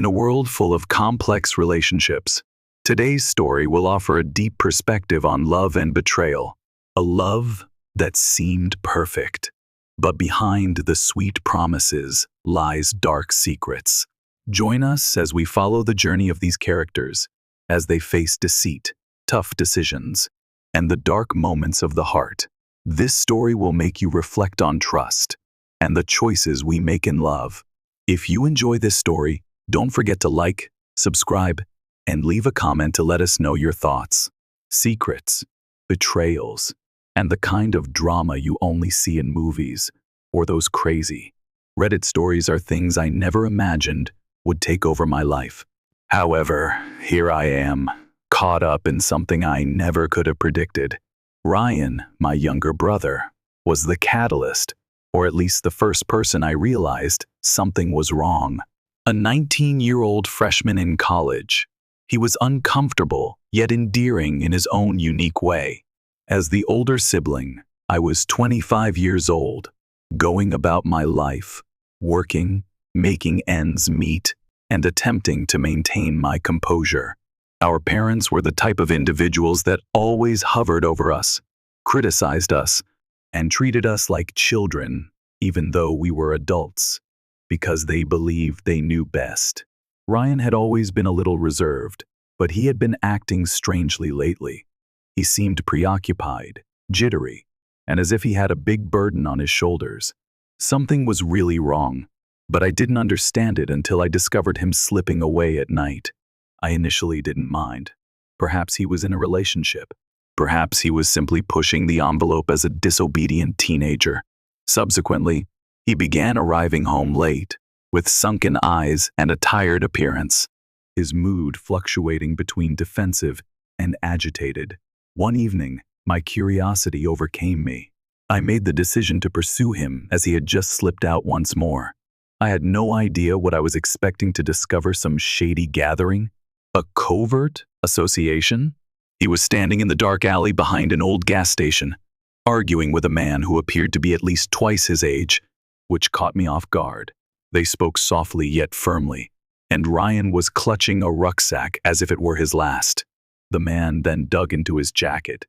In a world full of complex relationships, today's story will offer a deep perspective on love and betrayal, a love that seemed perfect. But behind the sweet promises lies dark secrets. Join us as we follow the journey of these characters as they face deceit, tough decisions, and the dark moments of the heart. This story will make you reflect on trust and the choices we make in love. If you enjoy this story, don't forget to like, subscribe, and leave a comment to let us know your thoughts. Secrets, betrayals, and the kind of drama you only see in movies, or those crazy Reddit stories are things I never imagined would take over my life. However, here I am, caught up in something I never could have predicted. Ryan, my younger brother, was the catalyst, or at least the first person I realized something was wrong. A 19-year-old freshman in college, he was uncomfortable yet endearing in his own unique way. As the older sibling, I was 25 years old, going about my life, working, making ends meet, and attempting to maintain my composure. Our parents were the type of individuals that always hovered over us, criticized us, and treated us like children, even though we were adults, because they believed they knew best. Ryan had always been a little reserved, but he had been acting strangely lately. He seemed preoccupied, jittery, and as if he had a big burden on his shoulders. Something was really wrong, but I didn't understand it until I discovered him slipping away at night. I initially didn't mind. Perhaps he was in a relationship. Perhaps he was simply pushing the envelope as a disobedient teenager. Subsequently, he began arriving home late, with sunken eyes and a tired appearance, his mood fluctuating between defensive and agitated. One evening, my curiosity overcame me. I made the decision to pursue him as he had just slipped out once more. I had no idea what I was expecting to discover: some shady gathering, a covert association. He was standing in the dark alley behind an old gas station, arguing with a man who appeared to be at least twice his age, which caught me off guard. They spoke softly yet firmly, and Ryan was clutching a rucksack as if it were his last. The man then dug into his jacket.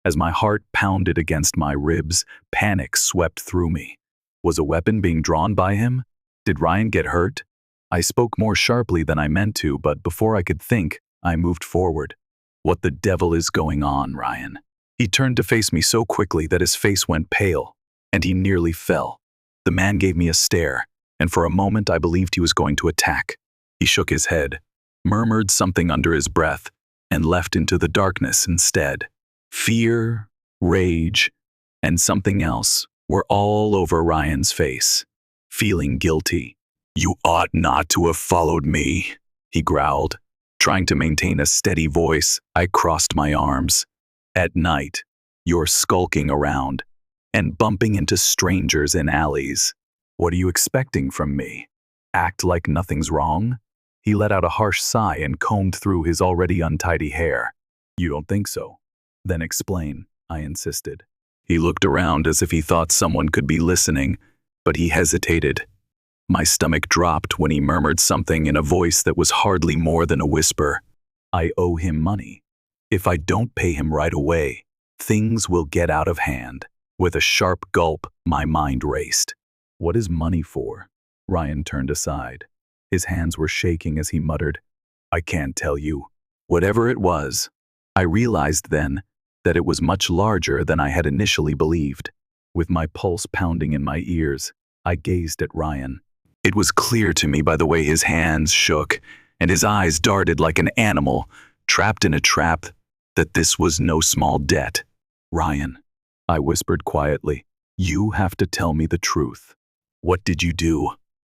As my heart pounded against my ribs, panic swept through me. Was a weapon being drawn by him? Did Ryan get hurt? I spoke more sharply than I meant to, but before I could think, I moved forward. What the devil is going on, Ryan? He turned to face me so quickly that his face went pale, and he nearly fell. The man gave me a stare, and for a moment I believed he was going to attack. He shook his head, murmured something under his breath, and left into the darkness instead. Fear, rage, and something else were all over Ryan's face. Feeling guilty. "You ought not to have followed me," he growled. Trying to maintain a steady voice, I crossed my arms. "At night, you're skulking around and bumping into strangers in alleys. What are you expecting from me? Act like nothing's wrong?" He let out a harsh sigh and combed through his already untidy hair. "You don't think so? Then explain," I insisted. He looked around as if he thought someone could be listening, but he hesitated. My stomach dropped when he murmured something in a voice that was hardly more than a whisper. "I owe him money. If I don't pay him right away, things will get out of hand." With a sharp gulp, my mind raced. "What is money for?" Ryan turned aside. His hands were shaking as he muttered, "I can't tell you." Whatever it was, I realized then that it was much larger than I had initially believed. With my pulse pounding in my ears, I gazed at Ryan. It was clear to me by the way his hands shook and his eyes darted like an animal trapped in a trap that this was no small debt. "Ryan," I whispered quietly, "you have to tell me the truth. What did you do?"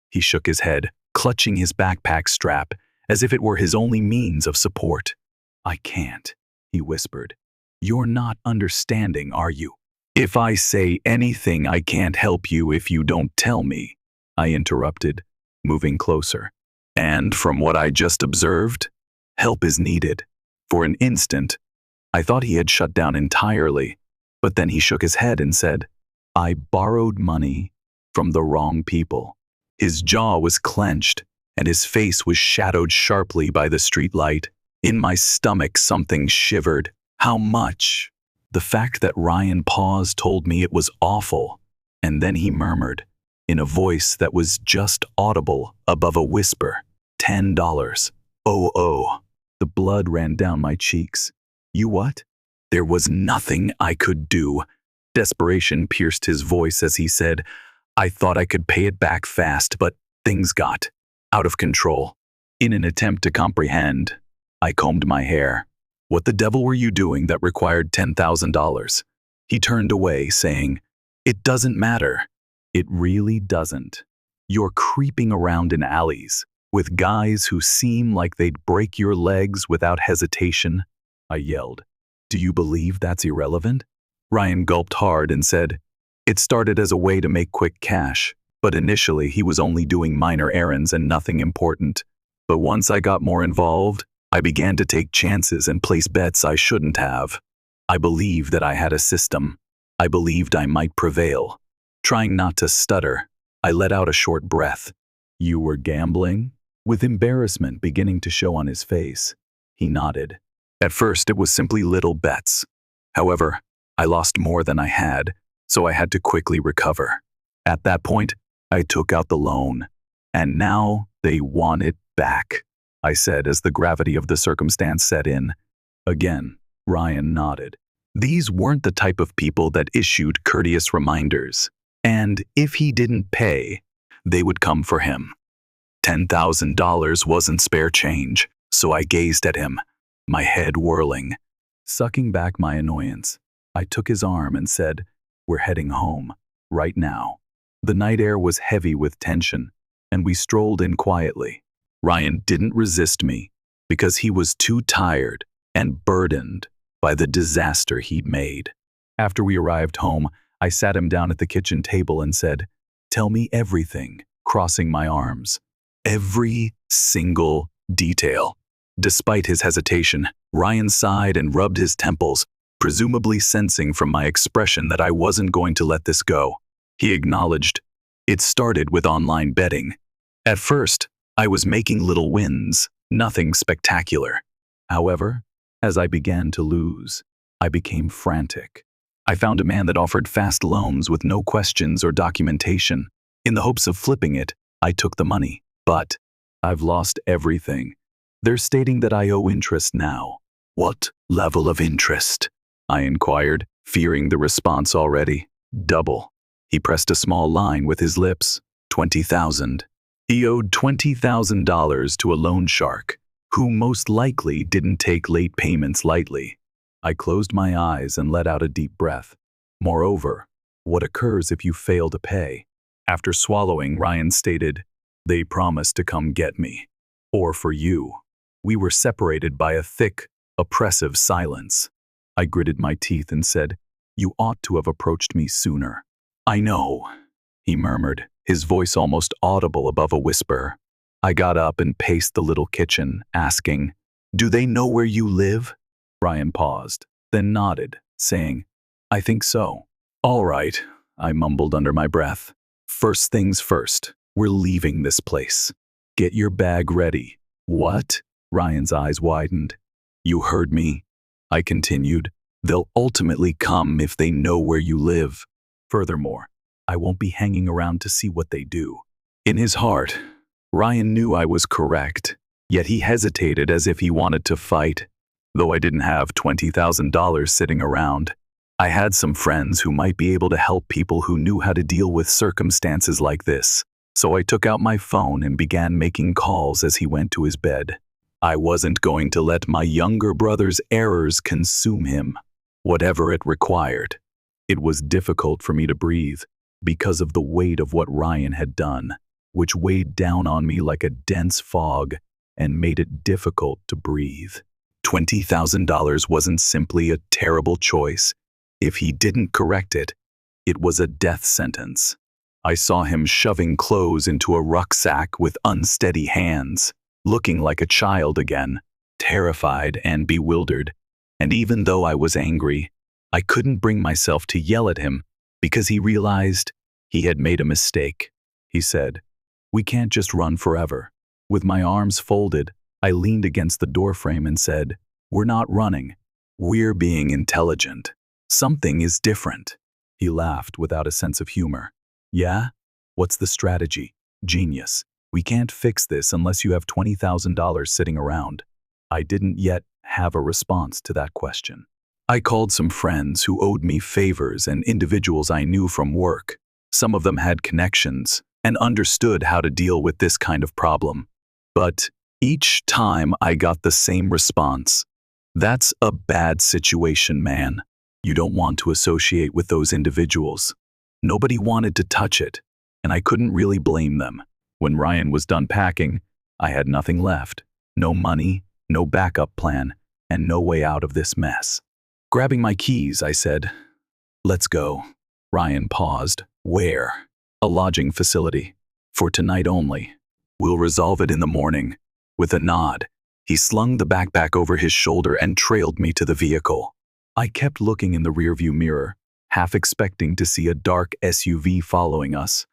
He shook his head, clutching his backpack strap as if it were his only means of support. "I can't," he whispered. "You're not understanding, are you? If I say anything, I can't help you if you don't tell me," I interrupted, moving closer. "And from what I just observed, help is needed." For an instant, I thought he had shut down entirely, but then he shook his head and said, "I borrowed money from the wrong people." His jaw was clenched, and his face was shadowed sharply by the streetlight. In my stomach, something shivered. How much? The fact that Ryan paused told me it was awful, and then he murmured, in a voice that was just audible above a whisper, $10. Oh. The blood ran down my cheeks. You what? There was nothing I could do. Desperation pierced his voice as he said, I thought I could pay it back fast, but things got out of control. In an attempt to comprehend, I combed my hair. What the devil were you doing that required $10,000? He turned away, saying, It doesn't matter. It really doesn't. You're creeping around in alleys with guys who seem like they'd break your legs without hesitation. I yelled. Do you believe that's irrelevant? Ryan gulped hard and said, It started as a way to make quick cash, but initially he was only doing minor errands and nothing important. But once I got more involved, I began to take chances and place bets I shouldn't have. I believed that I had a system. I believed I might prevail. Trying not to stutter, I let out a short breath. You were gambling? With embarrassment beginning to show on his face, he nodded. At first, it was simply little bets. However, I lost more than I had, so I had to quickly recover. At that point, I took out the loan, and now they want it back, I said as the gravity of the circumstance set in. Again, Ryan nodded. These weren't the type of people that issued courteous reminders, and if he didn't pay, they would come for him. $10,000 wasn't spare change, so I gazed at him, my head whirling. Sucking back my annoyance, I took his arm and said, We're heading home, right now. The night air was heavy with tension, and we strolled in quietly. Ryan didn't resist me because he was too tired and burdened by the disaster he'd made. After we arrived home, I sat him down at the kitchen table and said, Tell me everything, crossing my arms. Every single detail. Despite his hesitation, Ryan sighed and rubbed his temples, presumably sensing from my expression that I wasn't going to let this go. He acknowledged, It started with online betting. At first, I was making little wins, nothing spectacular. However, as I began to lose, I became frantic. I found a man that offered fast loans with no questions or documentation. In the hopes of flipping it, I took the money. But I've lost everything. They're stating that I owe interest now. What level of interest? I inquired, fearing the response already. Double. He pressed a small line with his lips. $20,000. He owed $20,000 to a loan shark, who most likely didn't take late payments lightly. I closed my eyes and let out a deep breath. Moreover, what occurs if you fail to pay? After swallowing, Ryan stated, They promised to come get me. Or for you. We were separated by a thick, oppressive silence. I gritted my teeth and said, You ought to have approached me sooner. I know, he murmured, his voice almost audible above a whisper. I got up and paced the little kitchen, asking, Do they know where you live? Ryan paused, then nodded, saying, I think so. All right, I mumbled under my breath. First things first, we're leaving this place. Get your bag ready. What? Ryan's eyes widened. You heard me, I continued. They'll ultimately come if they know where you live. Furthermore, I won't be hanging around to see what they do. In his heart, Ryan knew I was correct, yet he hesitated as if he wanted to fight. Though I didn't have $20,000 sitting around, I had some friends who might be able to help people who knew how to deal with circumstances like this. So I took out my phone and began making calls as he went to his bed. I wasn't going to let my younger brother's errors consume him, whatever it required. It was difficult for me to breathe because of the weight of what Ryan had done, which weighed down on me like a dense fog and made it difficult to breathe. $20,000 wasn't simply a terrible choice. If he didn't correct it, it was a death sentence. I saw him shoving clothes into a rucksack with unsteady hands, looking like a child again, terrified and bewildered. And even though I was angry, I couldn't bring myself to yell at him because he realized he had made a mistake. He said, We can't just run forever. With my arms folded, I leaned against the doorframe and said, "We're not running. We're being intelligent. Something is different." He laughed without a sense of humor. "Yeah? What's the strategy?" "Genius. We can't fix this unless you have $20,000 sitting around." I didn't yet have a response to that question. I called some friends who owed me favors and individuals I knew from work. Some of them had connections and understood how to deal with this kind of problem. But each time I got the same response: "That's a bad situation, man. You don't want to associate with those individuals." Nobody wanted to touch it, and I couldn't really blame them. When Ryan was done packing, I had nothing left. No money, no backup plan, and no way out of this mess. Grabbing my keys, I said, "Let's go." Ryan paused. "Where?" "A lodging facility. For tonight only. We'll resolve it in the morning." With a nod, he slung the backpack over his shoulder and trailed me to the vehicle. I kept looking in the rearview mirror, half expecting to see a dark SUV following us,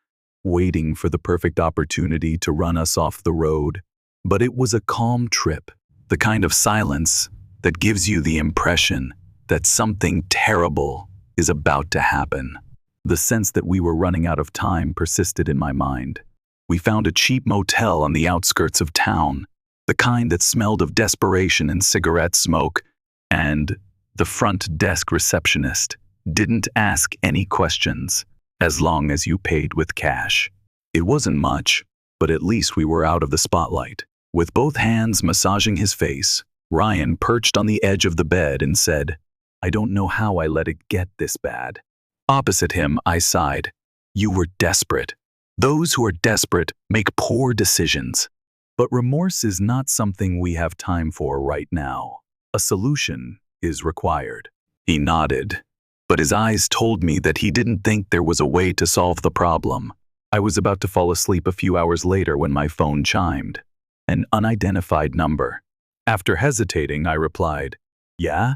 waiting for the perfect opportunity to run us off the road. But it was a calm trip, the kind of silence that gives you the impression that something terrible is about to happen. The sense that we were running out of time persisted in my mind. We found a cheap motel on the outskirts of town, the kind that smelled of desperation and cigarette smoke, and the front desk receptionist didn't ask any questions, as long as you paid with cash. It wasn't much, but at least we were out of the spotlight. With both hands massaging his face, Ryan perched on the edge of the bed and said, "I don't know how I let it get this bad." Opposite him, I sighed. "You were desperate. Those who are desperate make poor decisions. But remorse is not something we have time for right now. A solution is required." He nodded, but his eyes told me that he didn't think there was a way to solve the problem. I was about to fall asleep a few hours later when my phone chimed. An unidentified number. After hesitating, I replied, "Yeah?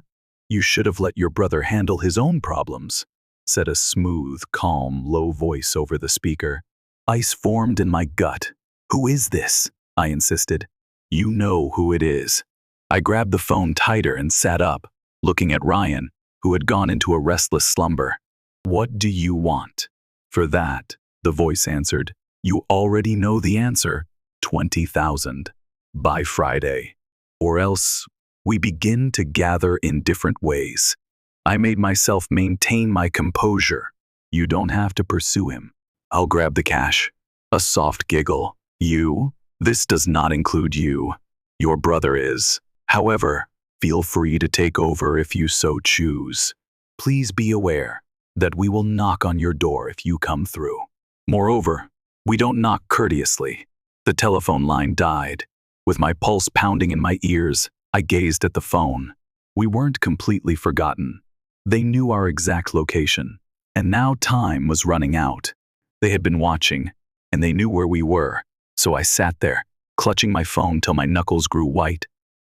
You should have let your brother handle his own problems," said a smooth, calm, low voice over the speaker. Ice formed in my gut. "Who is this?" I insisted. "You know who it is." I grabbed the phone tighter and sat up, looking at Ryan, who had gone into a restless slumber. "What do you want?" "For that," the voice answered, "you already know the answer. 20,000. By Friday. Or else, we begin to gather in different ways." I made myself maintain my composure. "You don't have to pursue him. I'll grab the cash." A soft giggle. "You? This does not include you. Your brother is. However, feel free to take over if you so choose. Please be aware that we will knock on your door if you come through. Moreover, we don't knock courteously." The telephone line died. With my pulse pounding in my ears, I gazed at the phone. We weren't completely forgotten. They knew our exact location, and now time was running out. They had been watching, and they knew where we were, so I sat there, clutching my phone till my knuckles grew white,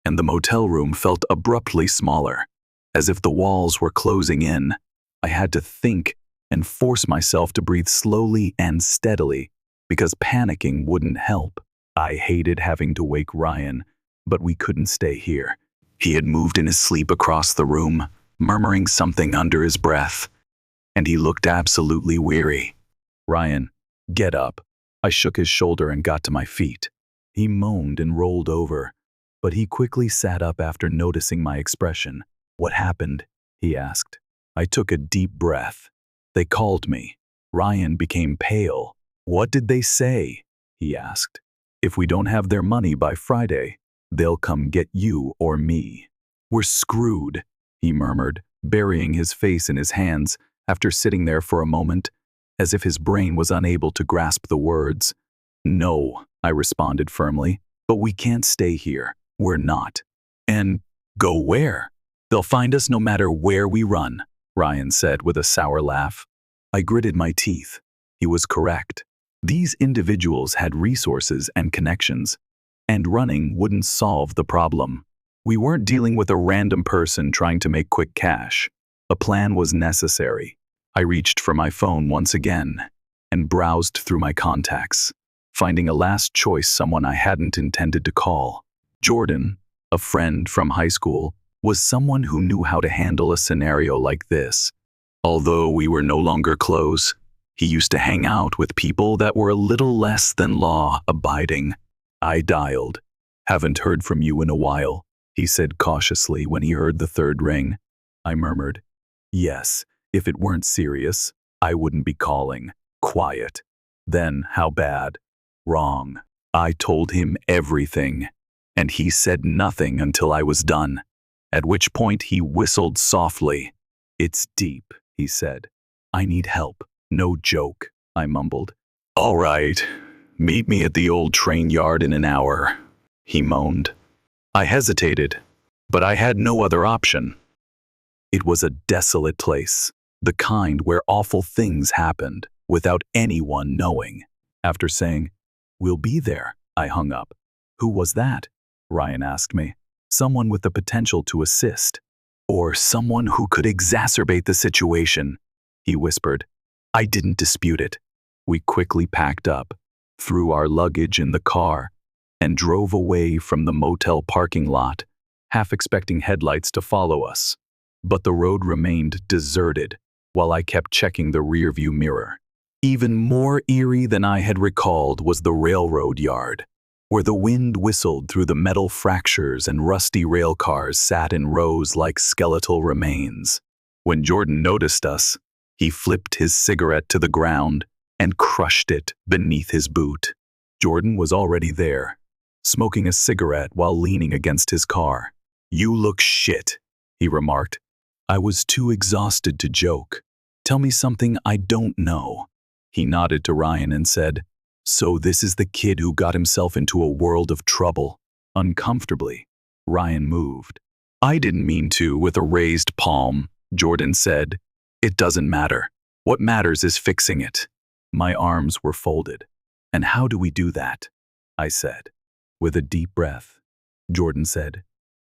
and the motel room felt abruptly smaller, as if the walls were closing in. I had to think and force myself to breathe slowly and steadily, because panicking wouldn't help. I hated having to wake Ryan, but we couldn't stay here. He had moved in his sleep across the room, murmuring something under his breath, and he looked absolutely weary. "Ryan, get up." I shook his shoulder and got to my feet. He moaned and rolled over, but he quickly sat up after noticing my expression. "What happened?" he asked. I took a deep breath. "They called me." Ryan became pale. "What did they say?" he asked. "If we don't have their money by Friday, they'll come get you or me." "We're screwed," he murmured, burying his face in his hands after sitting there for a moment, as if his brain was unable to grasp the words. "No," I responded firmly, "but we can't stay here. We're not." "And go where?" "They'll find us no matter where we run," Ryan said with a sour laugh. I gritted my teeth. He was correct. These individuals had resources and connections, and running wouldn't solve the problem. We weren't dealing with a random person trying to make quick cash. A plan was necessary. I reached for my phone once again and browsed through my contacts. finding a last choice someone I hadn't intended to call. Jordan, a friend from high school, was someone who knew how to handle a scenario like this. Although we were no longer close, he used to hang out with people that were a little less than law-abiding. I dialed. "Haven't heard from you in a while," he said cautiously when he heard the third ring. I murmured, "Yes, if it weren't serious, I wouldn't be calling." Quiet. "Then how bad?" "Wrong." I told him everything, and he said nothing until I was done, at which point he whistled softly. "It's deep," he said. "I need help. No joke," I mumbled. "All right, meet me at the old train yard in an hour," he moaned. I hesitated, but I had no other option. It was a desolate place, the kind where awful things happened without anyone knowing. After saying, "We'll be there," I hung up. "Who was that?" Ryan asked me. "Someone with the potential to assist, or someone who could exacerbate the situation," he whispered. I didn't dispute it. We quickly packed up, threw our luggage in the car, and drove away from the motel parking lot, half expecting headlights to follow us. But the road remained deserted while I kept checking the rearview mirror. Even more eerie than I had recalled was the railroad yard, where the wind whistled through the metal fractures and rusty rail cars sat in rows like skeletal remains. When Jordan noticed us, he flipped his cigarette to the ground and crushed it beneath his boot. Jordan was already there, smoking a cigarette while leaning against his car. "You look shit," he remarked. I was too exhausted to joke. "Tell me something I don't know." He nodded to Ryan and said, "So this is the kid who got himself into a world of trouble." Uncomfortably, Ryan moved. "I didn't mean to," with a raised palm, Jordan said. "It doesn't matter. What matters is fixing it." My arms were folded. "And how do we do that?" I said. With a deep breath, Jordan said,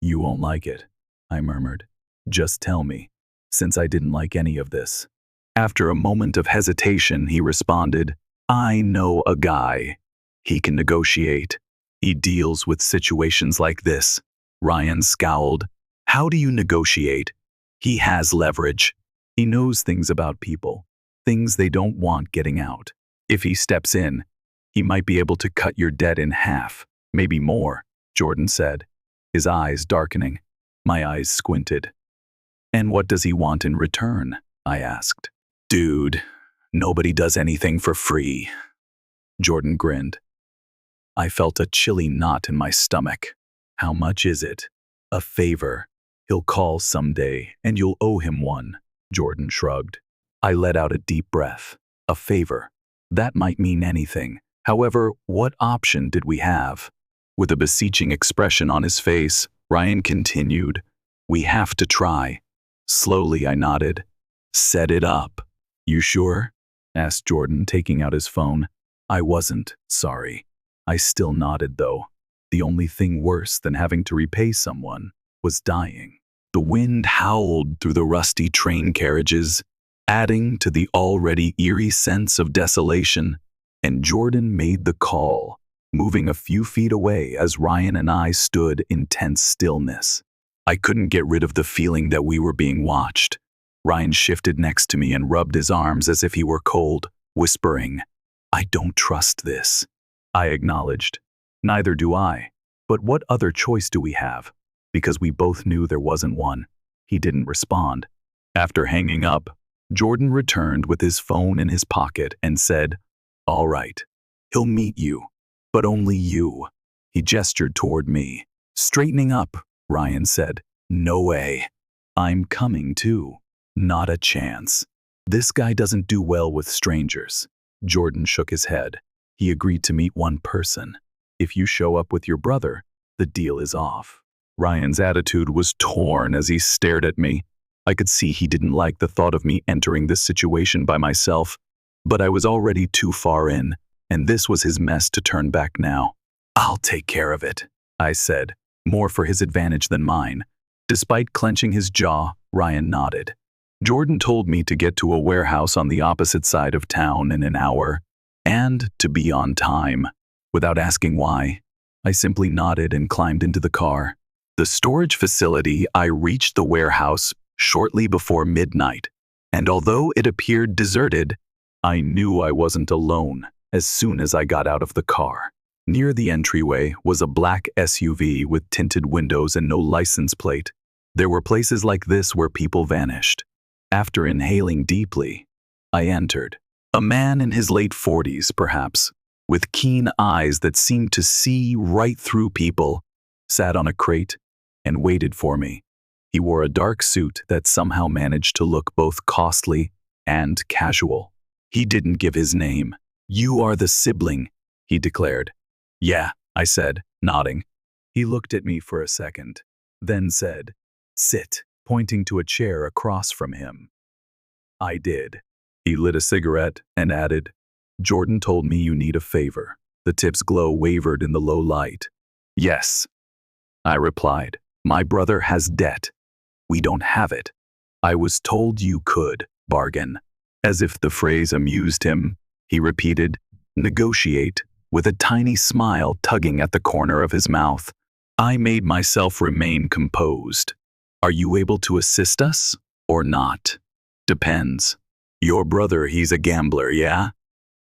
"You won't like it," I murmured. "Just tell me," since I didn't like any of this. After a moment of hesitation, he responded, "I know a guy. He can negotiate. He deals with situations like this." Ryan scowled. "How do you negotiate?" "He has leverage. He knows things about people, things they don't want getting out. If he steps in, he might be able to cut your debt in half, maybe more," Jordan said, his eyes darkening. My eyes squinted. "And what does he want in return?" I asked. "Dude, nobody does anything for free." Jordan grinned. I felt a chilly knot in my stomach. "How much is it?" "A favor. He'll call someday, and you'll owe him one," Jordan shrugged. I let out a deep breath. A favor. That might mean anything. However, what option did we have? With a beseeching expression on his face, Ryan continued, "We have to try." Slowly, I nodded. "Set it up." "You sure?" asked Jordan, taking out his phone. I wasn't, sorry. I still nodded, though. The only thing worse than having to repay someone was dying. The wind howled through the rusty train carriages, adding to the already eerie sense of desolation, and Jordan made the call, moving a few feet away as Ryan and I stood in tense stillness. I couldn't get rid of the feeling that we were being watched. Ryan shifted next to me and rubbed his arms as if he were cold, whispering, "I don't trust this." I acknowledged, "Neither do I. But what other choice do we have?" Because we both knew there wasn't one. He didn't respond. After hanging up, Jordan returned with his phone in his pocket and said, "All right, he'll meet you, but only you." He gestured toward me. "Straightening up," Ryan said. "No way. I'm coming too." "Not a chance. This guy doesn't do well with strangers." Jordan shook his head. "He agreed to meet one person. If you show up with your brother, the deal is off." Ryan's attitude was torn as he stared at me. I could see he didn't like the thought of me entering this situation by myself, but I was already too far in, and this was his mess to turn back now. "I'll take care of it," I said, more for his advantage than mine. Despite clenching his jaw, Ryan nodded. Jordan told me to get to a warehouse on the opposite side of town in an hour, and to be on time. Without asking why, I simply nodded and climbed into the car. The storage facility, I reached the warehouse shortly before midnight, and although it appeared deserted, I knew I wasn't alone as soon as I got out of the car. Near the entryway was a black SUV with tinted windows and no license plate. There were places like this where people vanished. After inhaling deeply, I entered. A man in his late 40s, perhaps, with keen eyes that seemed to see right through people, sat on a crate and waited for me. He wore a dark suit that somehow managed to look both costly and casual. He didn't give his name. "You are the sibling," he declared. "Yeah," I said, nodding. He looked at me for a second, then said, "Sit," pointing to a chair across from him. I did. He lit a cigarette and added, "Jordan told me you need a favor." The tip's glow wavered in the low light. "Yes," I replied. "My brother has debt. We don't have it. I was told you could bargain." As if the phrase amused him, he repeated, "Negotiate," with a tiny smile tugging at the corner of his mouth. I made myself remain composed. "Are you able to assist us or not?" "Depends. Your brother, he's a gambler, yeah?"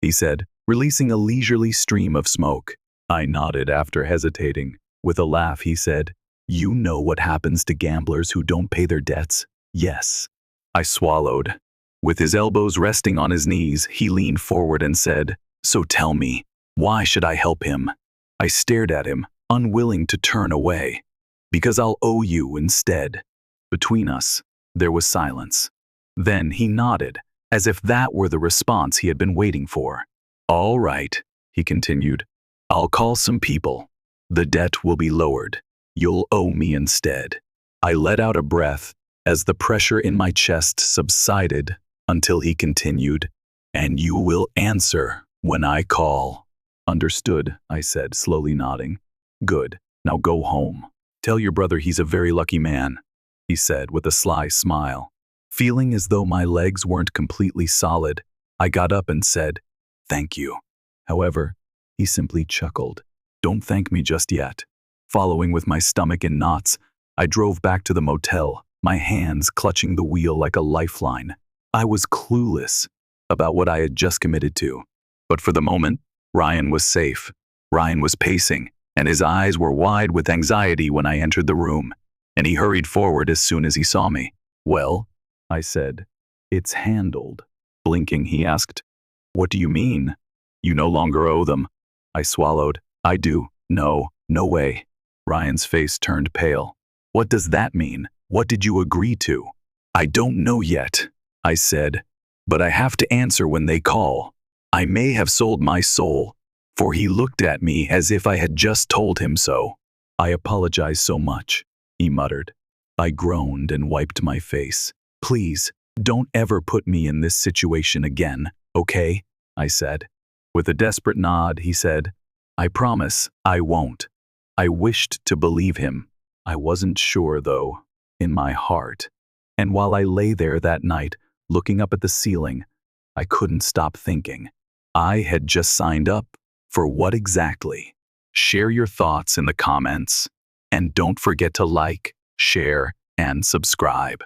he said, releasing a leisurely stream of smoke. I nodded after hesitating. With a laugh, he said, "You know what happens to gamblers who don't pay their debts?" "Yes." I swallowed. With his elbows resting on his knees, he leaned forward and said, "So tell me, why should I help him?" I stared at him, unwilling to turn away. "Because I'll owe you instead." Between us, there was silence. Then he nodded, as if that were the response he had been waiting for. "All right," he continued. "I'll call some people. The debt will be lowered. You'll owe me instead." I let out a breath as the pressure in my chest subsided until he continued, "And you will answer when I call." "Understood," I said, slowly nodding. "Good. Now go home. Tell your brother he's a very lucky man," he said with a sly smile. Feeling as though my legs weren't completely solid, I got up and said, "Thank you." However, he simply chuckled. "Don't thank me just yet." Following with my stomach in knots, I drove back to the motel, my hands clutching the wheel like a lifeline. I was clueless about what I had just committed to. But for the moment, Ryan was safe. Ryan was pacing, and his eyes were wide with anxiety when I entered the room, and he hurried forward as soon as he saw me. "Well," I said. "It's handled." Blinking, he asked, "What do you mean?" "You no longer owe them." I swallowed. "I do. No way." Ryan's face turned pale. "What does that mean? What did you agree to?" "I don't know yet," I said, "but I have to answer when they call. I may have sold my soul," for he looked at me as if I had just told him so. "I apologize so much," he muttered. I groaned and wiped my face. "Please, don't ever put me in this situation again, okay?" I said. With a desperate nod, he said, "I promise I won't." I wished to believe him. I wasn't sure, though, in my heart. And while I lay there that night, looking up at the ceiling, I couldn't stop thinking. I had just signed up for what exactly? Share your thoughts in the comments. And don't forget to like, share, and subscribe.